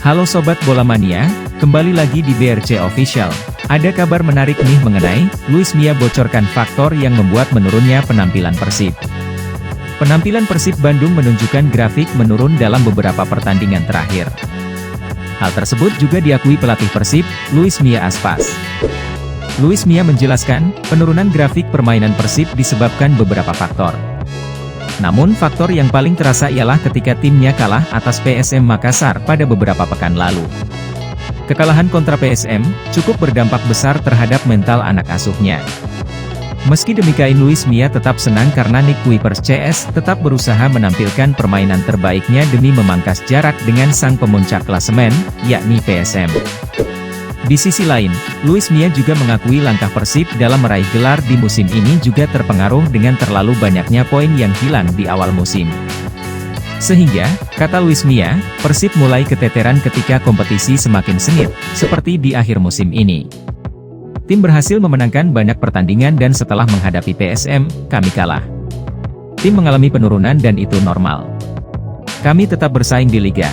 Halo Sobat Bola Mania, kembali lagi di BRC Official. Ada kabar menarik nih mengenai Luis Mia bocorkan faktor yang membuat menurunnya penampilan Persib. Penampilan Persib Bandung menunjukkan grafik menurun dalam beberapa pertandingan terakhir. Hal tersebut juga diakui pelatih Persib, Luis Mia Aspas. Luis Mia menjelaskan, penurunan grafik permainan Persib disebabkan beberapa faktor. Namun faktor yang paling terasa ialah ketika timnya kalah atas PSM Makassar pada beberapa pekan lalu. Kekalahan kontra PSM cukup berdampak besar terhadap mental anak asuhnya. Meski demikian Luis Mia tetap senang karena Nick Kuipers CS tetap berusaha menampilkan permainan terbaiknya demi memangkas jarak dengan sang pemuncak klasemen, yakni PSM. Di sisi lain, Luis Mia juga mengakui langkah Persib dalam meraih gelar di musim ini juga terpengaruh dengan terlalu banyaknya poin yang hilang di awal musim. Sehingga, kata Luis Mia, Persib mulai keteteran ketika kompetisi semakin sengit, seperti di akhir musim ini. Tim berhasil memenangkan banyak pertandingan dan setelah menghadapi PSM, kami kalah. Tim mengalami penurunan dan itu normal. Kami tetap bersaing di Liga.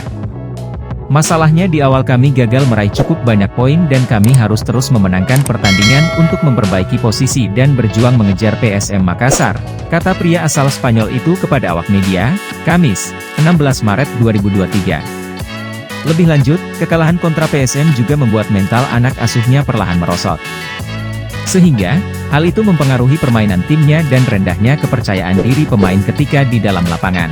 Masalahnya di awal kami gagal meraih cukup banyak poin dan kami harus terus memenangkan pertandingan untuk memperbaiki posisi dan berjuang mengejar PSM Makassar, kata pria asal Spanyol itu kepada awak media, Kamis, 16 Maret 2023. Lebih lanjut, kekalahan kontra PSM juga membuat mental anak asuhnya perlahan merosot. Sehingga, hal itu mempengaruhi permainan timnya dan rendahnya kepercayaan diri pemain ketika di dalam lapangan.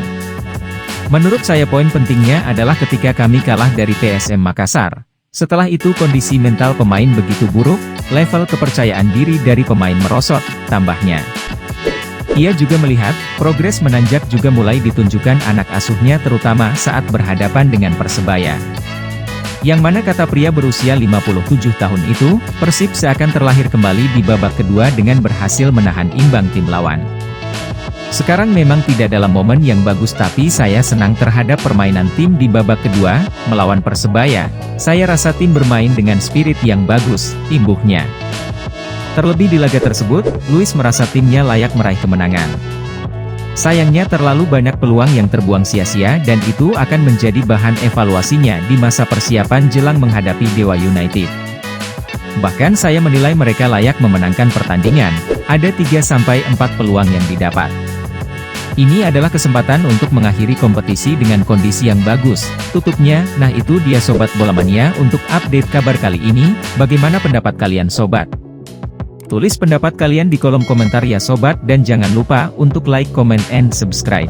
Menurut saya poin pentingnya adalah ketika kami kalah dari PSM Makassar. Setelah itu kondisi mental pemain begitu buruk, level kepercayaan diri dari pemain merosot, tambahnya. Ia juga melihat, progres menanjak juga mulai ditunjukkan anak asuhnya terutama saat berhadapan dengan Persebaya. Yang mana kata pria berusia 57 tahun itu, Persib seakan terlahir kembali di babak kedua dengan berhasil menahan imbang tim lawan. Sekarang memang tidak dalam momen yang bagus tapi saya senang terhadap permainan tim di babak kedua, melawan Persebaya. Saya rasa tim bermain dengan spirit yang bagus, imbuhnya. Terlebih di laga tersebut, Luis merasa timnya layak meraih kemenangan. Sayangnya terlalu banyak peluang yang terbuang sia-sia dan itu akan menjadi bahan evaluasinya di masa persiapan jelang menghadapi Dewa United. Bahkan saya menilai mereka layak memenangkan pertandingan, ada 3-4 peluang yang didapat. Ini adalah kesempatan untuk mengakhiri kompetisi dengan kondisi yang bagus, tutupnya. Nah itu dia Sobat Bola Mania untuk update kabar kali ini, bagaimana pendapat kalian Sobat? Tulis pendapat kalian di kolom komentar ya Sobat dan jangan lupa untuk like, comment, and subscribe.